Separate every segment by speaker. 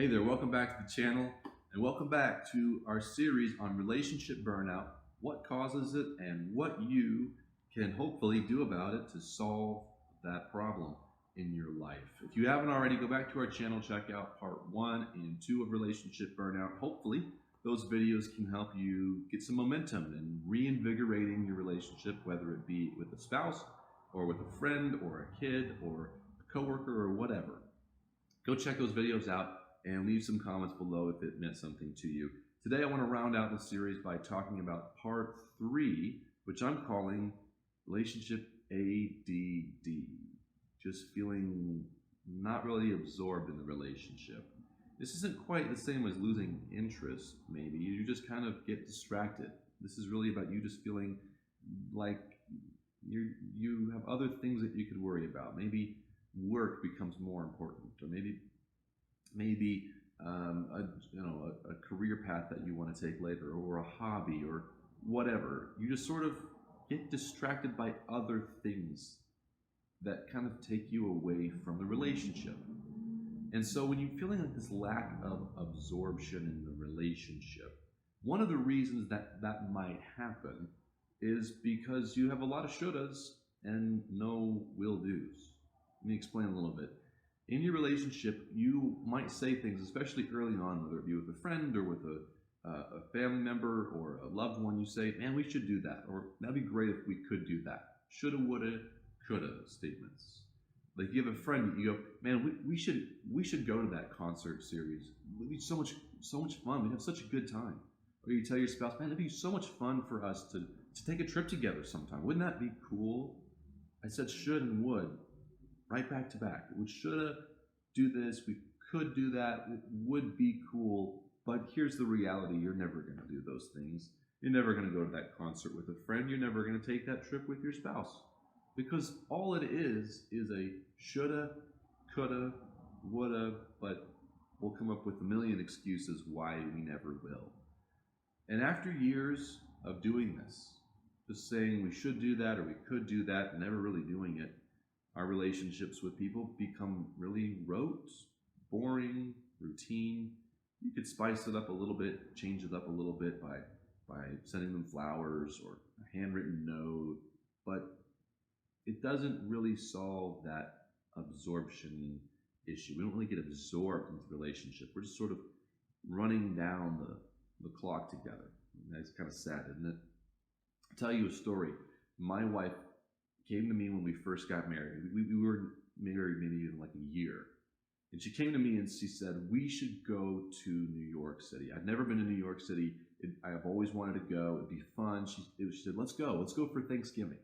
Speaker 1: Hey there, welcome back to the channel and welcome back to our series on relationship burnout, what causes it and what you can hopefully do about it to solve that problem in your life. If you haven't already, go back to our channel, check out part 1 and 2 of relationship burnout. Hopefully those videos can help you get some momentum in reinvigorating your relationship, whether it be with a spouse or with a friend or a kid or a coworker or whatever. Go check those videos out and leave some comments below if it meant something to you. Today I want to round out the series by talking about part 3, which I'm calling Relationship A.D.D. Just feeling not really absorbed in the relationship. This isn't quite the same as losing interest, maybe. You just kind of get distracted. This is really about you just feeling like you have other things that you could worry about. Maybe work becomes more important, or maybe a career path that you want to take later, or a hobby, or whatever. You just sort of get distracted by other things that kind of take you away from the relationship. And so when you're feeling like this lack of absorption in the relationship, one of the reasons that might happen is because you have a lot of shouldas and no will do's. Let me explain a little bit. In your relationship, you might say things, especially early on, whether it be with a friend or with a family member or a loved one. You say, man, we should do that, or that'd be great if we could do that. Shoulda, woulda, coulda statements. Like you have a friend, you go, man, we should go to that concert series. It'd be so much fun. We'd have such a good time. Or you tell your spouse, man, it'd be so much fun for us to take a trip together sometime. Wouldn't that be cool? I said should and would. Right back to back. We shoulda do this, we could do that, it would be cool, but here's the reality: you're never going to do those things. You're never going to go to that concert with a friend. You're never going to take that trip with your spouse. Because all it is a shoulda, coulda, woulda, but we'll come up with a million excuses why we never will. And after years of doing this, just saying we should do that or we could do that, and never really doing it, our relationships with people become really rote, boring, routine. You could spice it up a little bit, change it up a little bit by sending them flowers or a handwritten note, but it doesn't really solve that absorption issue. We don't really get absorbed into the relationship. We're just sort of running down the clock together. And that's kind of sad, isn't it? I'll tell you a story. My wife came to me when we first got married. We were married maybe even like a year. And she came to me and she said, we should go to New York City. I've never been to New York City. I've always wanted to go. It'd be fun. She said, let's go for Thanksgiving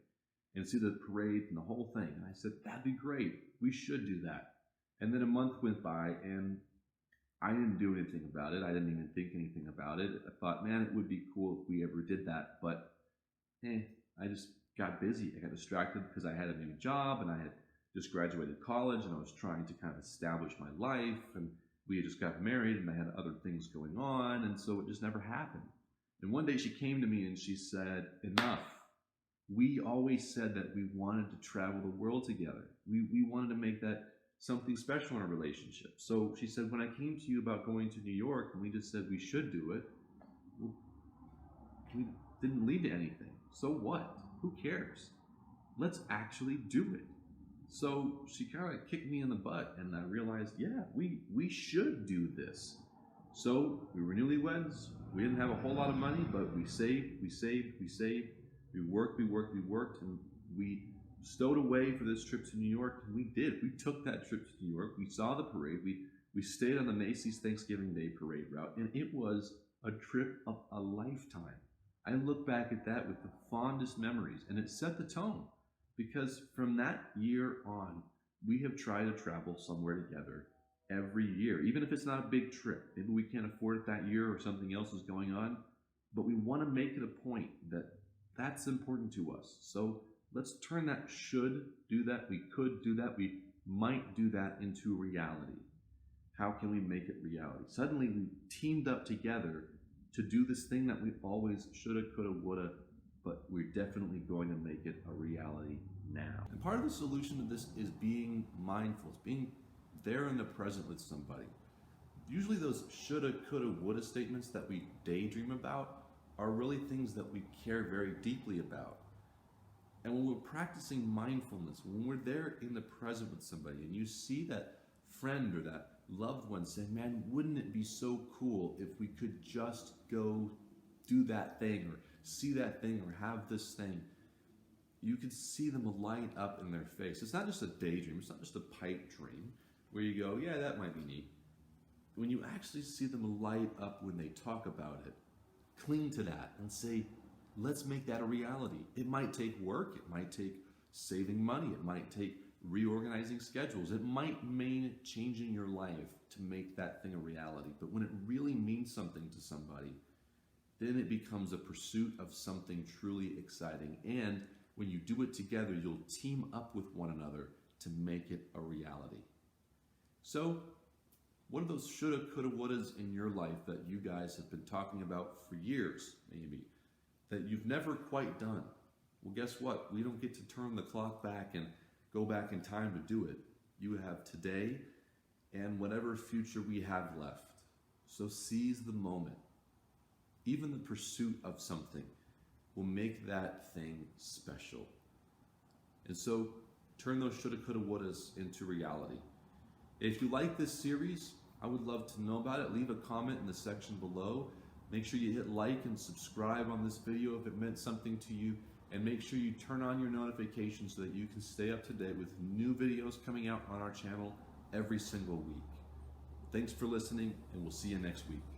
Speaker 1: and see the parade and the whole thing. And I said, that'd be great. We should do that. And then a month went by and I didn't do anything about it. I didn't even think anything about it. I thought, man, it would be cool if we ever did that. But I just got busy. I got distracted because I had a new job and I had just graduated college and I was trying to kind of establish my life, and we had just got married and I had other things going on, and so it just never happened. And one day she came to me and she said, enough. We always said that we wanted to travel the world together. We wanted to make that something special in our relationship. So she said, when I came to you about going to New York and we just said we should do it, well, we didn't lead to anything. So what? Who cares? Let's actually do it. So she kind of kicked me in the butt and I realized, yeah, we should do this. So we were newlyweds. We didn't have a whole lot of money, but we saved. We worked, and we stowed away for this trip to New York, and we did. We took that trip to New York. We saw the parade. We stayed on the Macy's Thanksgiving Day parade route, and it was a trip of a lifetime. I look back at that with the fondest memories, and it set the tone, because from that year on, we have tried to travel somewhere together every year, even if it's not a big trip. Maybe we can't afford it that year or something else is going on, but we want to make it a point that that's important to us. So let's turn that should do that, we could do that, we might do that into reality. How can we make it reality? Suddenly we teamed up together to do this thing that we always shoulda, coulda, woulda, but we're definitely going to make it a reality now. And part of the solution to this is being mindful, being there in the present with somebody. usually those shoulda, coulda, woulda statements that we daydream about are really things that we care very deeply about. And when we're practicing mindfulness, when we're there in the present with somebody and you see that friend or that loved one saying, man, wouldn't it be so cool if we could just go do that thing or see that thing or have this thing, you can see them light up in their face. It's not just a daydream, it's not just a pipe dream where you go, yeah, that might be neat. When you actually see them light up when they talk about it, cling to that and say, let's make that a reality. It might take work, it might take saving money, it might take reorganizing schedules, it might mean changing your life to make that thing a reality. But when it really means something to somebody, then it becomes a pursuit of something truly exciting. And when you do it together, you'll team up with one another to make it a reality. So, what are those shoulda, coulda, wouldas in your life that you guys have been talking about for years, maybe, that you've never quite done? Well, guess what? We don't get to turn the clock back and go back in time to do it. You have today and whatever future we have left. So seize the moment. Even the pursuit of something will make that thing special. And so turn those shoulda, coulda, wouldas into reality. If you like this series, I would love to know about it. Leave a comment in the section below. Make sure you hit like and subscribe on this video if it meant something to you. And make sure you turn on your notifications so that you can stay up to date with new videos coming out on our channel every single week. Thanks for listening, and we'll see you next week.